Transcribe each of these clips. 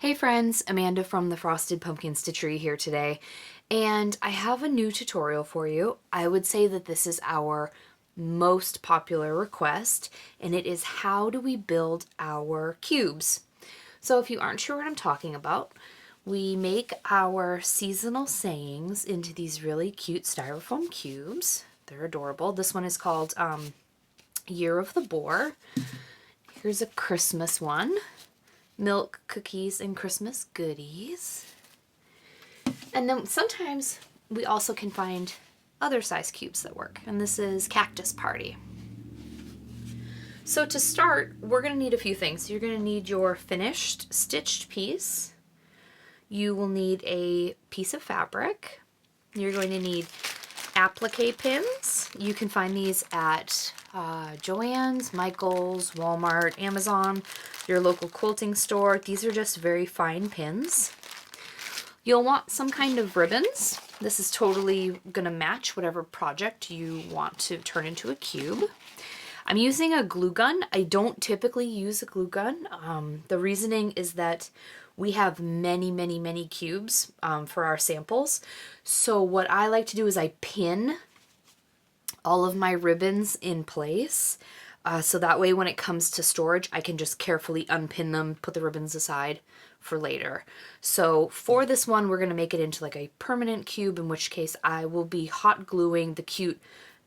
Hey friends, Amanda from the Frosted Pumpkin Stitchery here today, and I have a new tutorial for you. I would say that this is our most popular request, and it is how do we build our cubes. So if you aren't sure what I'm talking about, we make our seasonal sayings into these really cute styrofoam cubes. They're adorable. This one is called Year of the Boar. Here's a Christmas one. Milk, cookies, and Christmas goodies. And then sometimes we also can find other size cubes that work. And this is Cactus Party. So to start, we're going to need a few things. You're going to need your finished stitched piece. You will need a piece of fabric. You're going to need applique pins. You can find these at Joann's, Michael's, Walmart, Amazon, your local quilting store. These are just very fine pins. You'll want some kind of ribbons. This is totally going to match whatever project you want to turn into a cube. I'm using a glue gun. I don't typically use a glue gun. The reasoning is that we have many cubes for our samples. So what I like to do is I pin all of my ribbons in place. So that way when it comes to storage, I can just carefully unpin them, put the ribbons aside for later. So for this one, we're going to make it into like a permanent cube, in which case I will be hot gluing the cute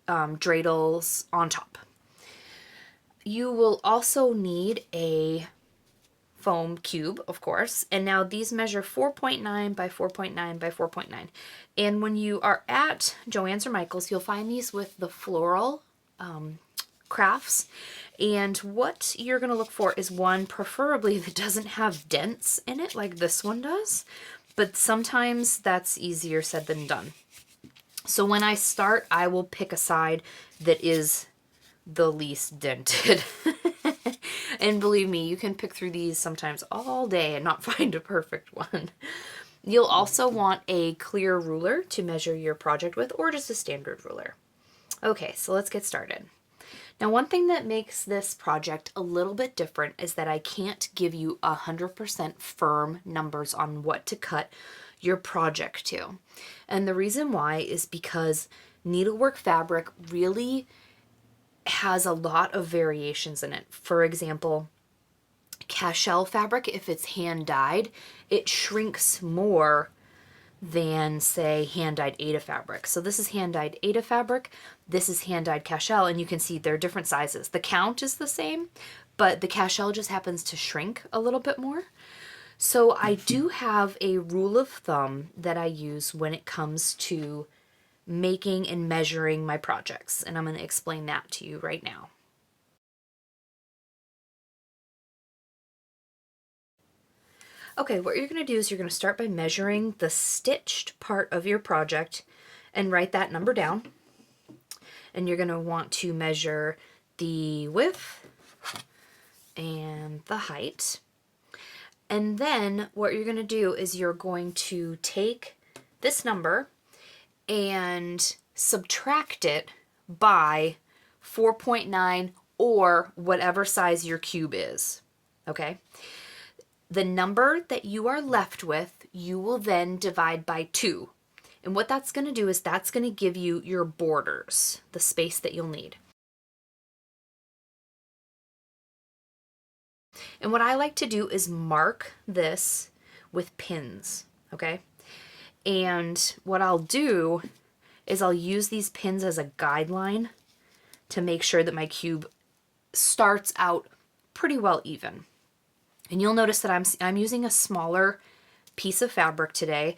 dreidels on top. You will also need a foam cube, of course, and now these measure 4.9 by 4.9 by 4.9. And when you are at Joann's or Michael's, you'll find these with the floral crafts. And what you're going to look for is one preferably that doesn't have dents in it like this one does, but sometimes that's easier said than done. So when I start, I will pick a side that is the least dented. And believe me, you can pick through these sometimes all day and not find a perfect one. You'll also want a clear ruler to measure your project with, or just a standard ruler. Okay, so let's get started. Now, one thing that makes this project a little bit different is that I can't give you 100% firm numbers on what to cut your project to. And the reason why is because needlework fabric really has a lot of variations in it. For example, cashel fabric, if it's hand dyed, it shrinks more than, say, hand dyed Aida fabric. So this is hand dyed Aida fabric, this is hand dyed cashel, and you can see they're different sizes. The count is the same, but the cashel just happens to shrink a little bit more. So I do have a rule of thumb that I use when it comes to making and measuring my projects, and I'm going to explain that to you right now. Okay, what you're going to do is you're going to start by measuring the stitched part of your project and write that number down. And you're going to want to measure the width and the height. And then what you're going to do is you're going to take this number and subtract it by 4.9 or whatever size your cube is, okay? The number that you are left with, you will then divide by 2. And what that's going to do is that's going to give you your borders, the space that you'll need. And what I like to do is mark this with pins, okay? And what I'll do is I'll use these pins as a guideline to make sure that my cube starts out pretty well even. And you'll notice that I'm using a smaller piece of fabric today.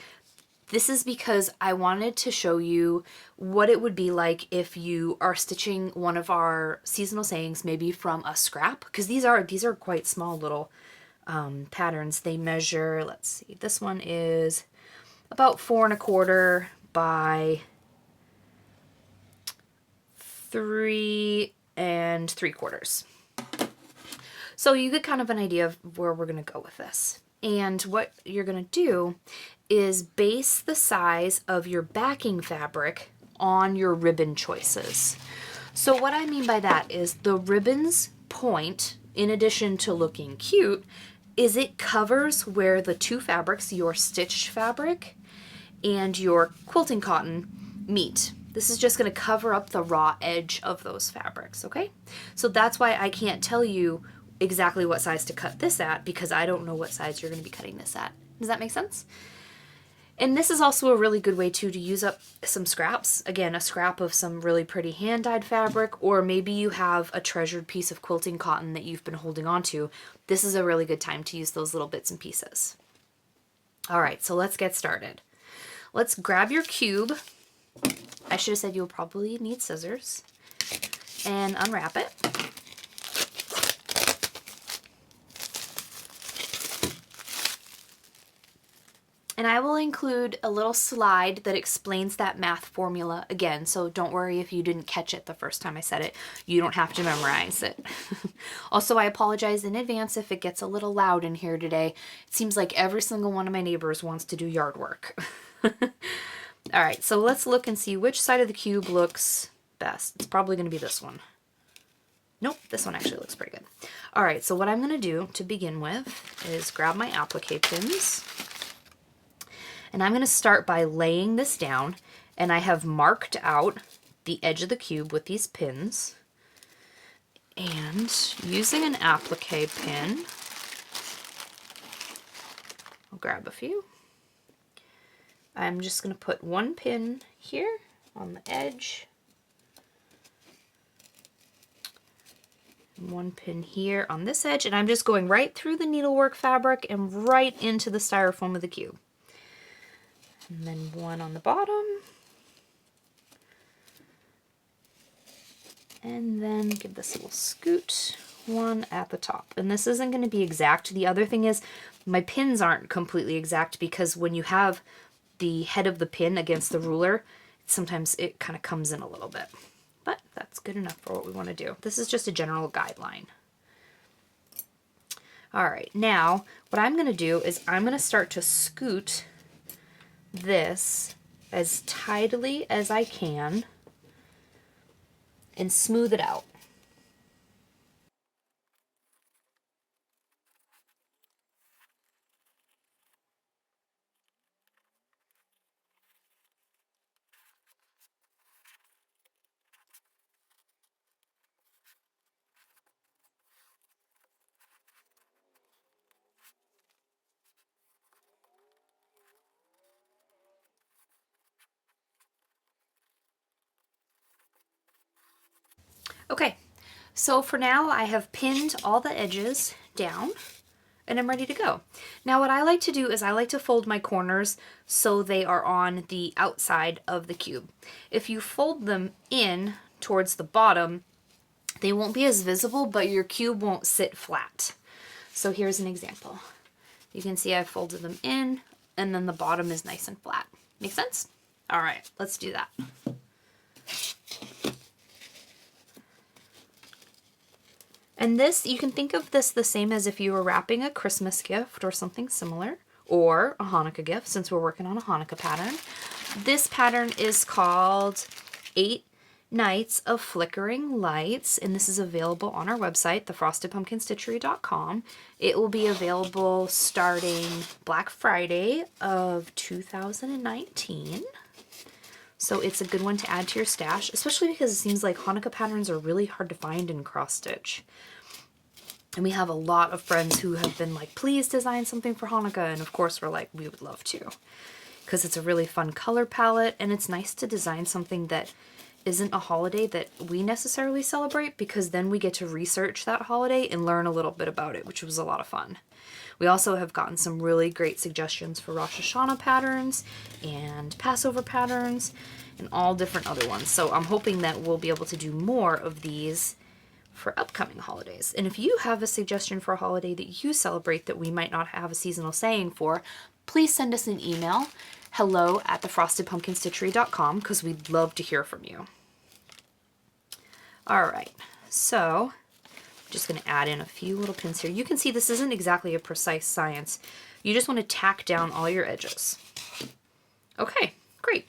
This is because I wanted to show you what it would be like if you are stitching one of our seasonal sayings, maybe from a scrap, because these are quite small little patterns. They measure, let's see, this one is about 4 1/4 by 3 3/4. So you get kind of an idea of where we're going to go with this. And what you're going to do is base the size of your backing fabric on your ribbon choices. So what I mean by that is the ribbon's point, in addition to looking cute, is it covers where the two fabrics, your stitched fabric and your quilting cotton, meet. This is just going to cover up the raw edge of those fabrics, okay? So that's why I can't tell you exactly what size to cut this at, because I don't know what size you're going to be cutting this at. Does that make sense? And this is also a really good way too to use up some scraps. Again, a scrap of some really pretty hand-dyed fabric, or maybe you have a treasured piece of quilting cotton that you've been holding on to. This is a really good time to use those little bits and pieces. All right, so let's get started. Let's grab your cube. I should have said you'll probably need scissors, and unwrap it. And I will include a little slide that explains that math formula again, so don't worry if you didn't catch it the first time I said it. You don't have to memorize it. Also, I apologize in advance if it gets a little loud in here today. It seems like every single one of my neighbors wants to do yard work. All right, so let's look and see which side of the cube looks best. It's probably going to be this one. Nope, this one actually looks pretty good. All right, so what I'm going to do to begin with is grab my applique pins. And I'm going to start by laying this down, and I have marked out the edge of the cube with these pins. And using an applique pin, I'll grab a few. I'm just going to put one pin here on the edge, one pin here on this edge, and I'm just going right through the needlework fabric and right into the styrofoam of the cube. And then one on the bottom. And then give this a little scoot, one at the top. And this isn't going to be exact. The other thing is my pins aren't completely exact, because when you have the head of the pin against the ruler, sometimes it kind of comes in a little bit. But that's good enough for what we want to do. This is just a general guideline. All right, now what I'm going to do is I'm going to start to scoot this as tidily as I can and smooth it out. Okay, so for now I have pinned all the edges down and I'm ready to go. Now what I like to do is I like to fold my corners so they are on the outside of the cube. If you fold them in towards the bottom, they won't be as visible, but your cube won't sit flat. So here's an example. You can see I folded them in, and then the bottom is nice and flat. Make sense? All right, let's do that. And this, you can think of this the same as if you were wrapping a Christmas gift or something similar, or a Hanukkah gift, since we're working on a Hanukkah pattern. This pattern is called 8 Nights of Flickering Lights, and this is available on our website, thefrostedpumpkinstitchery.com. It will be available starting Black Friday of 2019. So it's a good one to add to your stash, especially because it seems like Hanukkah patterns are really hard to find in cross stitch. And we have a lot of friends who have been like, please design something for Hanukkah. And of course we're like, we would love to, because it's a really fun color palette, and it's nice to design something that isn't a holiday that we necessarily celebrate, because then we get to research that holiday and learn a little bit about it, which was a lot of fun. We also have gotten some really great suggestions for Rosh Hashanah patterns and Passover patterns and all different other ones. So I'm hoping that we'll be able to do more of these for upcoming holidays. And if you have a suggestion for a holiday that you celebrate that we might not have a seasonal saying for, please send us an email, hello@thefrostedpumpkinstitchery.com, because we'd love to hear from you. All right, so just going to add in a few little pins here. You can see this isn't exactly a precise science. You just want to tack down all your edges. Okay, great.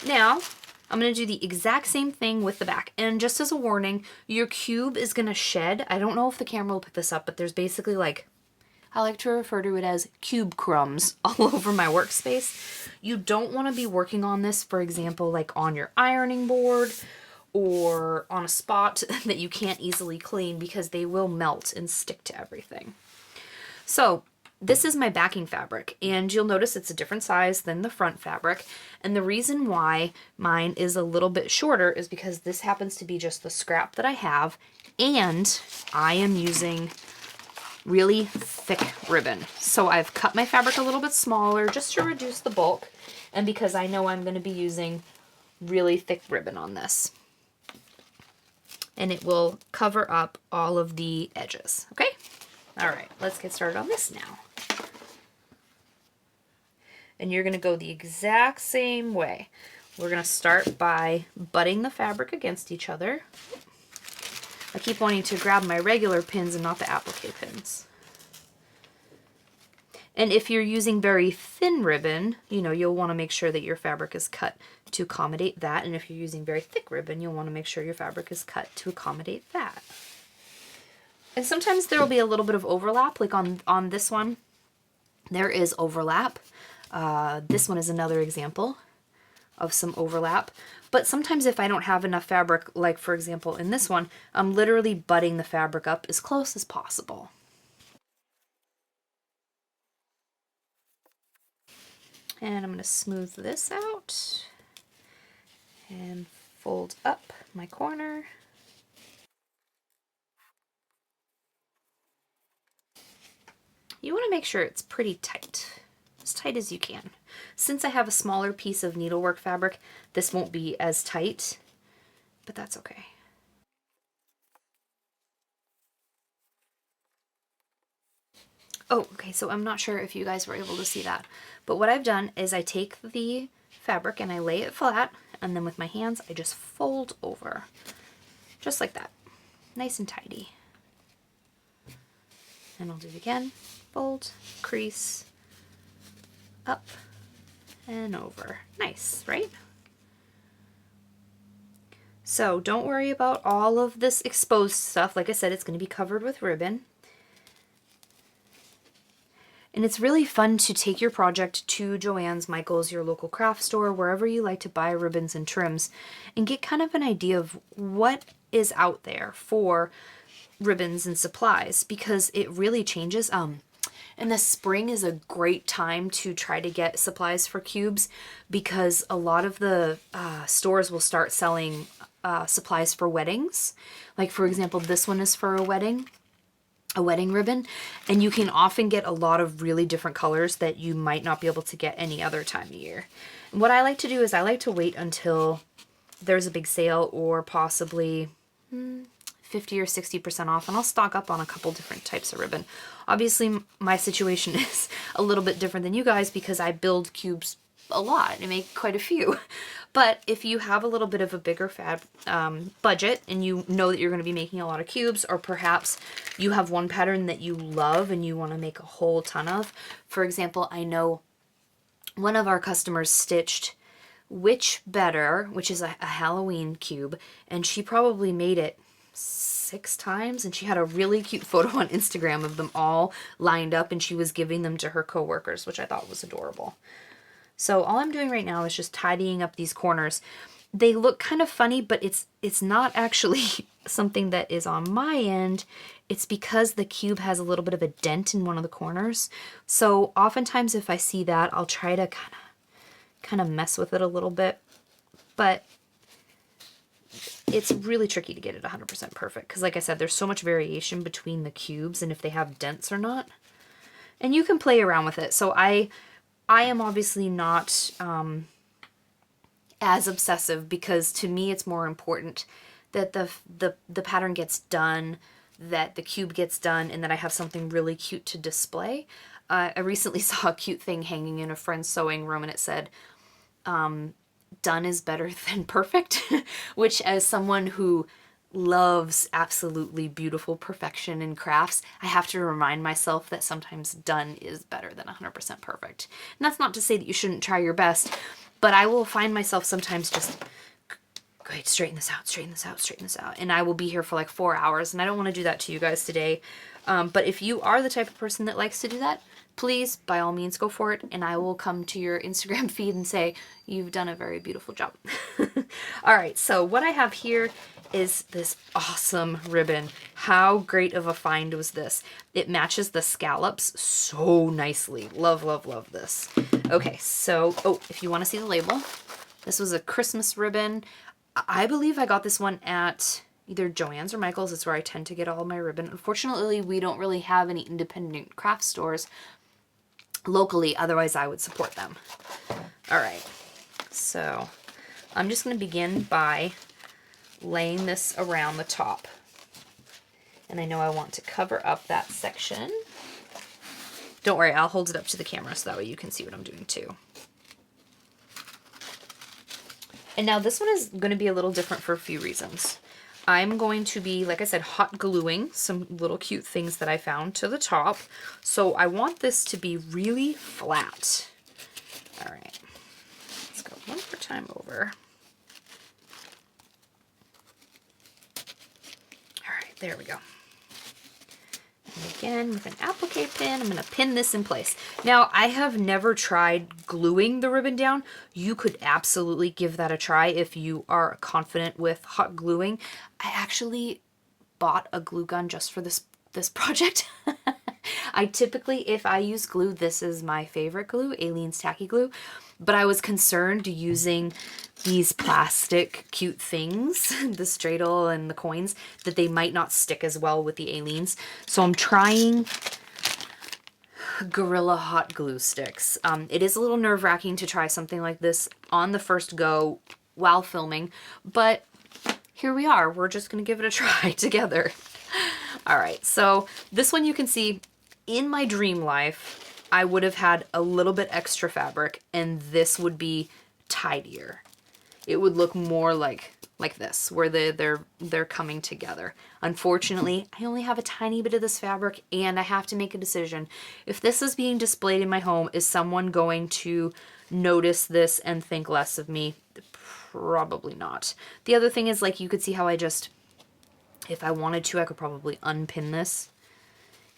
Now, I'm going to do the exact same thing with the back. And just as a warning, your cube is going to shed. I don't know if the camera will pick this up, but there's basically like I like to refer to it as cube crumbs all over my workspace. You don't want to be working on this, for example, like on your ironing board or on a spot that you can't easily clean, because they will melt and stick to everything. So this is my backing fabric, and you'll notice it's a different size than the front fabric. And the reason why mine is a little bit shorter is because this happens to be just the scrap that I have, and I am using really thick ribbon. So I've cut my fabric a little bit smaller just to reduce the bulk, and because I know I'm going to be using really thick ribbon on this. And it will cover up all of the edges, okay? All right, let's get started on this now. And you're going to go the exact same way. We're going to start by butting the fabric against each other. I keep wanting to grab my regular pins and not the applique pins. And if you're using very thin ribbon, you know, you'll want to make sure that your fabric is cut to accommodate that. And if you're using very thick ribbon, you'll want to make sure your fabric is cut to accommodate that. And sometimes there will be a little bit of overlap, like on this one, there is overlap. This one is another example of some overlap. But sometimes if I don't have enough fabric, like for example in this one, I'm literally butting the fabric up as close as possible. And I'm going to smooth this out and fold up my corner. You want to make sure it's pretty tight, as tight as you can. Since I have a smaller piece of needlework fabric, this won't be as tight, but that's okay. Oh, okay, so I'm not sure if you guys were able to see that, but what I've done is I take the fabric and I lay it flat, and then with my hands I just fold over, just like that, nice and tidy. And I'll do it again, fold, crease, up, and over. Nice, right? So don't worry about all of this exposed stuff. Like I said, it's going to be covered with ribbon. And it's really fun to take your project to Joann's, Michael's, your local craft store, wherever you like to buy ribbons and trims, and get kind of an idea of what is out there for ribbons and supplies, because it really changes. And the spring is a great time to try to get supplies for cubes, because a lot of the stores will start selling supplies for weddings. Like for example, this one is for a wedding ribbon, and you can often get a lot of really different colors that you might not be able to get any other time of year. And what I like to do is I like to wait until there's a big sale, or possibly 50 or 60% off, and I'll stock up on a couple different types of ribbon. Obviously my situation is a little bit different than you guys, because I build cubes a lot and make quite a few. But if you have a little bit of a bigger budget, and you know that you're going to be making a lot of cubes, or perhaps you have one pattern that you love and you want to make a whole ton of. For example, I know one of our customers stitched Witch Better, which is a Halloween cube, and she probably made it 6 times, and she had a really cute photo on Instagram of them all lined up, and she was giving them to her coworkers, which I thought was adorable. So all I'm doing right now is just tidying up these corners. They look kind of funny, but it's not actually something that is on my end. It's because the cube has a little bit of a dent in one of the corners. So oftentimes if I see that, I'll try to kind of mess with it a little bit. But it's really tricky to get it 100% perfect, because like I said, there's so much variation between the cubes and if they have dents or not. And you can play around with it. So I am obviously not as obsessive, because to me it's more important that the pattern gets done, that the cube gets done, and that I have something really cute to display. I recently saw a cute thing hanging in a friend's sewing room, and it said, done is better than perfect, which, as someone who loves absolutely beautiful perfection in crafts, I have to remind myself that sometimes done is better than 100% perfect. And that's not to say that you shouldn't try your best, but I will find myself sometimes just Go ahead, straighten this out, straighten this out, straighten this out. And I will be here for like 4 hours, and I don't want to do that to you guys today. But if you are the type of person that likes to do that, please, by all means, go for it. And I will come to your Instagram feed and say, you've done a very beautiful job. All right, so what I have here is this awesome ribbon. How great of a find was this? It matches the scallops so nicely. Love, love, love this. Okay, so, oh, if you want to see the label, this was a Christmas ribbon. I believe I got this one at either Joann's or Michael's. It's where I tend to get all my ribbon. Unfortunately, we don't really have any independent craft stores locally. Otherwise, I would support them. All right. So I'm just going to begin by laying this around the top. And I know I want to cover up that section. Don't worry, I'll hold it up to the camera so that way you can see what I'm doing too. And now this one is going to be a little different for a few reasons. I'm going to be, like I said, hot gluing some little cute things that I found to the top. So I want this to be really flat. All right, let's go one more time over. All right, there we go. And again, with an applique pin, I'm going to pin this in place. Now, I have never tried gluing the ribbon down. You could absolutely give that a try if you are confident with hot gluing. I actually bought a glue gun just for this project. I typically, if I use glue, this is my favorite glue, Aleene's Tacky Glue. But I was concerned using these plastic cute things, the Straddle and the coins, that they might not stick as well with the Aleene's. So I'm trying Gorilla Hot Glue Sticks. It is a little nerve-wracking to try something like this on the first go while filming, but here we are. We're just going to give it a try together. All right, so this one you can see in my dream life, I would have had a little bit extra fabric and this would be tidier. It would look more like this, where they're coming together. Unfortunately, I only have a tiny bit of this fabric and I have to make a decision. If this is being displayed in my home, is someone going to notice this and think less of me? Probably not. The other thing is, like, you could see how if I wanted to, I could probably unpin this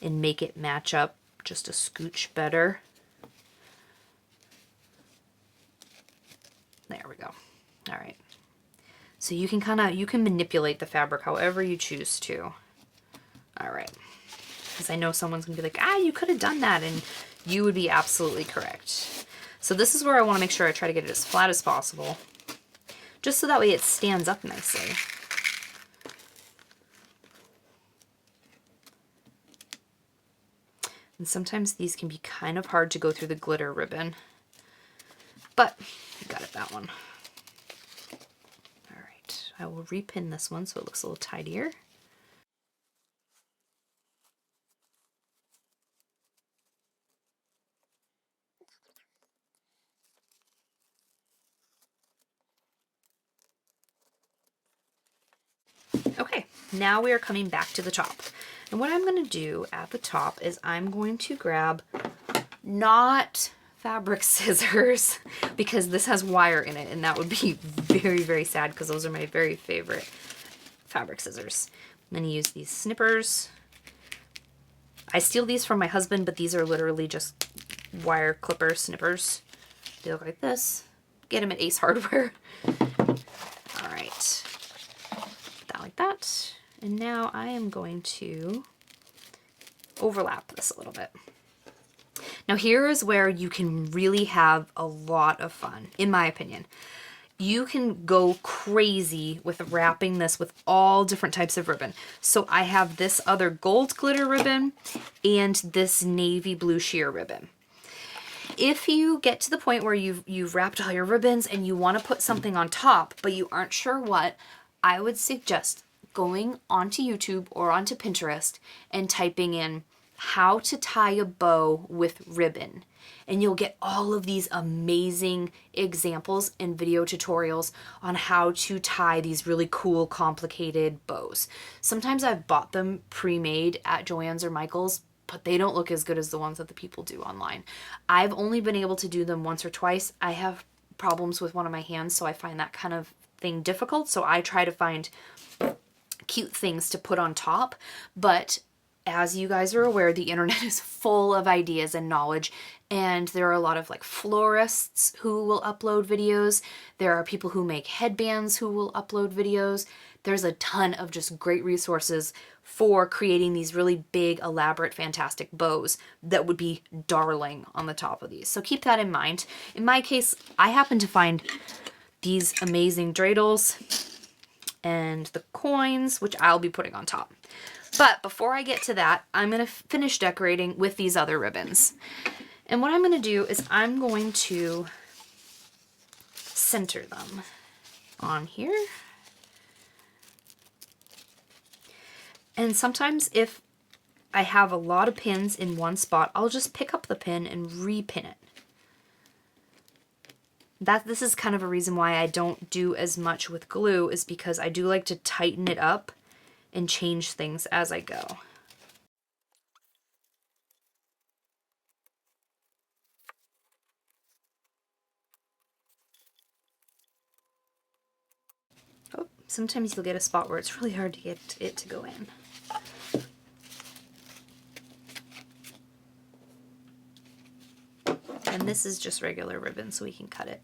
and make it match up just a scooch better. There we go. All right. So you can manipulate the fabric however you choose to. All right. Because I know someone's gonna be like, you could have done that, and you would be absolutely correct. So this is where I want to make sure I try to get it as flat as possible, just so that way it stands up nicely. And sometimes these can be kind of hard to go through the glitter ribbon, but I got it that one. All right, I will repin this one so it looks a little tidier. Okay, now we are coming back to the top. And what I'm going to do at the top is I'm going to grab not fabric scissors, because this has wire in it and that would be very, very sad because those are my very favorite fabric scissors. I'm going to use these snippers. I steal these from my husband, but these are literally just wire clipper snippers. They look like this. Get them at Ace Hardware. All right. Put that like that. And now I am going to overlap this a little bit. Now here is where you can really have a lot of fun, in my opinion. You can go crazy with wrapping this with all different types of ribbon. So I have this other gold glitter ribbon and this navy blue sheer ribbon. If you get to the point where you've wrapped all your ribbons and you want to put something on top, but you aren't sure what, I would suggest going onto YouTube or onto Pinterest and typing in how to tie a bow with ribbon. And you'll get all of these amazing examples and video tutorials on how to tie these really cool, complicated bows. Sometimes I've bought them pre-made at Joann's or Michael's, but they don't look as good as the ones that the people do online. I've only been able to do them once or twice. I have problems with one of my hands, so I find that kind of anything difficult, so I try to find cute things to put on top. But as you guys are aware, the internet is full of ideas and knowledge, and there are a lot of like florists who will upload videos. There are people who make headbands who will upload videos. There's a ton of just great resources for creating these really big, elaborate, fantastic bows that would be darling on the top of these. So keep that in mind. In my case, I happen to find these amazing dreidels and the coins, which I'll be putting on top. But before I get to that, I'm going to finish decorating with these other ribbons. And what I'm going to do is I'm going to center them on here. And sometimes if I have a lot of pins in one spot, I'll just pick up the pin and repin it. This is kind of a reason why I don't do as much with glue, is because I do like to tighten it up and change things as I go. Oh, sometimes you'll get a spot where it's really hard to get it to go in. And this is just regular ribbon, so we can cut it.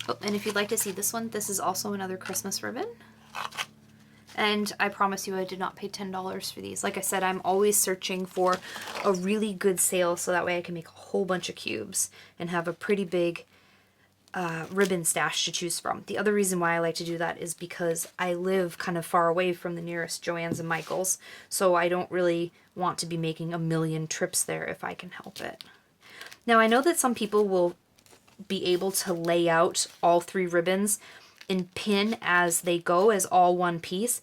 Oh, and if you'd like to see this one, this is also another Christmas ribbon. And I promise you I did not pay $10 for these. Like I said, I'm always searching for a really good sale so that way I can make a whole bunch of cubes and have a pretty big ribbon stash to choose from. The other reason why I like to do that is because I live kind of far away from the nearest Joann's and Michael's, so I don't really want to be making a million trips there if I can help it. Now I know that some people will be able to lay out all 3 ribbons and pin as they go as all one piece.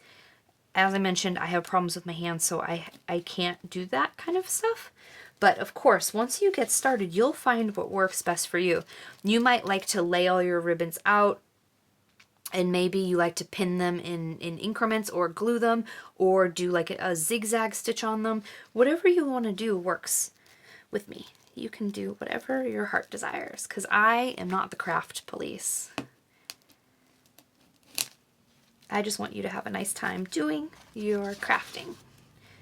As I mentioned, I have problems with my hands, so I can't do that kind of stuff. But of course, once you get started, you'll find what works best for you. You might like to lay all your ribbons out, and maybe you like to pin them in increments or glue them or do like a zigzag stitch on them. Whatever you want to do works with me. You can do whatever your heart desires, because I am not the craft police. I just want you to have a nice time doing your crafting,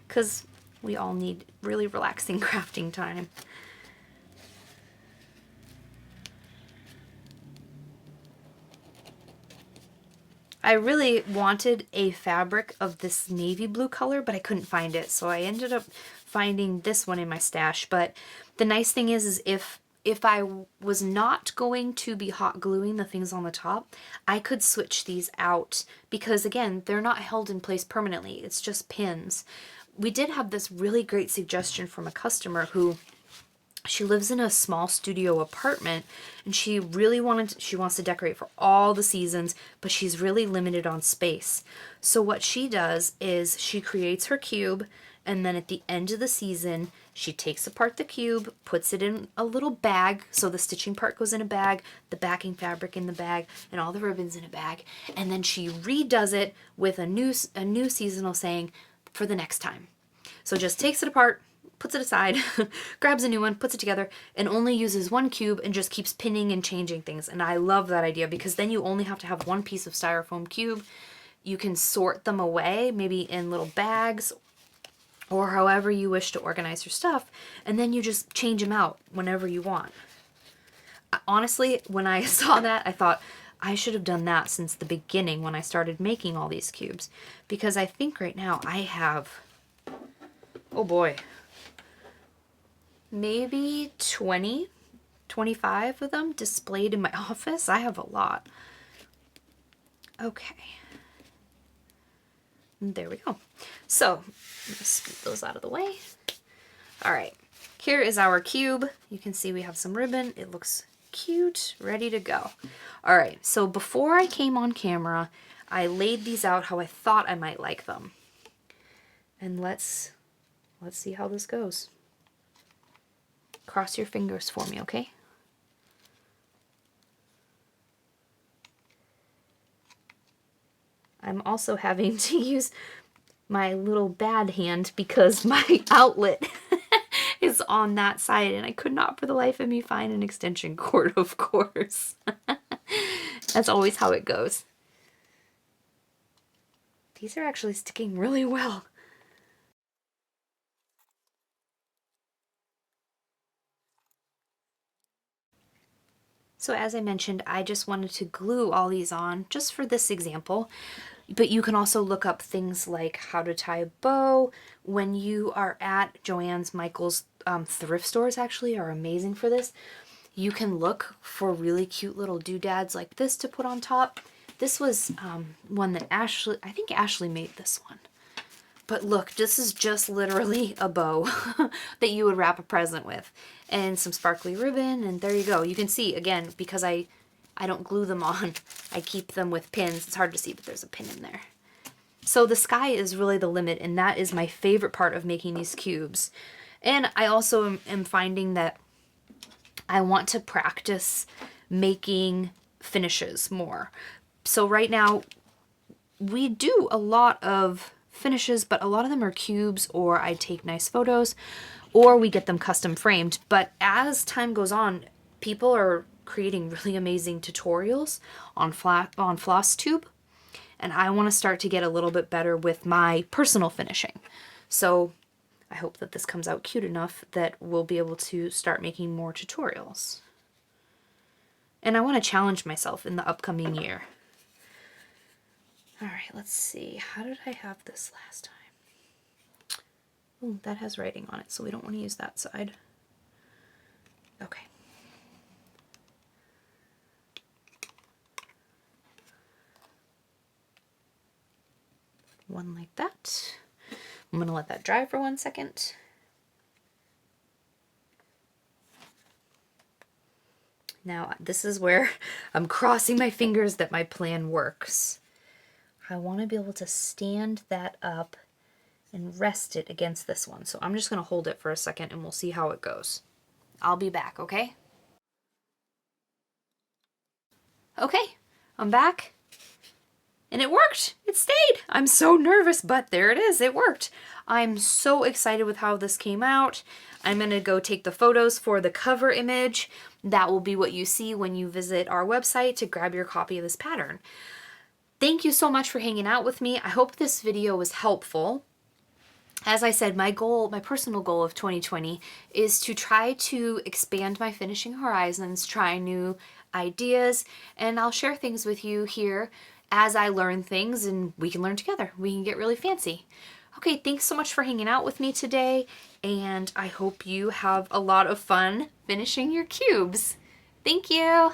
because we all need really relaxing crafting time. I really wanted a fabric of this navy blue color, but I couldn't find it, so I ended up finding this one in my stash. But the nice thing is if I was not going to be hot gluing the things on the top, I could switch these out, because again, they're not held in place permanently. It's just pins. We did have this really great suggestion from a customer who, she lives in a small studio apartment, and she wants to decorate for all the seasons, but she's really limited on space. So what she does is she creates her cube, and then at the end of the season, she takes apart the cube, puts it in a little bag, so the stitching part goes in a bag, the backing fabric in the bag, and all the ribbons in a bag, and then she redoes it with a new seasonal saying for the next time. So just takes it apart, puts it aside, grabs a new one, puts it together, and only uses one cube and just keeps pinning and changing things. And I love that idea, because then you only have to have one piece of styrofoam cube. You can sort them away, maybe in little bags or however you wish to organize your stuff, and then you just change them out whenever you want. Honestly, when I saw that, I thought I should have done that since the beginning when I started making all these cubes, because I think right now I have, oh boy, maybe 20, 25 of them displayed in my office. I have a lot. Okay. There we go. So, I'm gonna scoot those out of the way. All right, here is our cube. You can see we have some ribbon. It looks cute, ready to go. All right, so before I came on camera, I laid these out how I thought I might like them. And let's see how this goes. Cross your fingers for me, okay? I'm also having to use my little bad hand because my outlet is is on that side, and I could not for the life of me find an extension cord, of course. That's always how it goes. These are actually sticking really well. So as I mentioned, I just wanted to glue all these on just for this example, but you can also look up things like how to tie a bow. When you are at Joann's, Michael's, thrift stores actually are amazing for this. You can look for really cute little doodads like this to put on top. This was one that I think Ashley made this one. But look, this is just literally a bow that you would wrap a present with. And some sparkly ribbon, and there you go. You can see, again, because I don't glue them on, I keep them with pins. It's hard to see, but there's a pin in there. So the sky is really the limit, and that is my favorite part of making these cubes. And I also am finding that I want to practice making finishes more. So right now, we do a lot of finishes, but a lot of them are cubes, or I take nice photos, or we get them custom framed. But as time goes on, people are creating really amazing tutorials on floss tube, and I want to start to get a little bit better with my personal finishing. So I hope that this comes out cute enough that we'll be able to start making more tutorials. And I want to challenge myself in the upcoming year. All right, let's see. How did I have this last time? Oh, that has writing on it, so we don't want to use that side. Okay. One like that. I'm going to let that dry for 1 second. Now, this is where I'm crossing my fingers that my plan works. I want to be able to stand that up and rest it against this one. So I'm just going to hold it for a second and we'll see how it goes. I'll be back, okay? Okay, I'm back. And it worked. It stayed. I'm so nervous, but there it is. It worked. I'm so excited with how this came out. I'm going to go take the photos for the cover image. That will be what you see when you visit our website to grab your copy of this pattern. Thank you so much for hanging out with me. I hope this video was helpful. As I said, my personal goal of 2020 is to try to expand my finishing horizons, try new ideas, and I'll share things with you here as I learn things, and we can learn together. We can get really fancy. Okay, thanks so much for hanging out with me today, and I hope you have a lot of fun finishing your cubes. Thank you!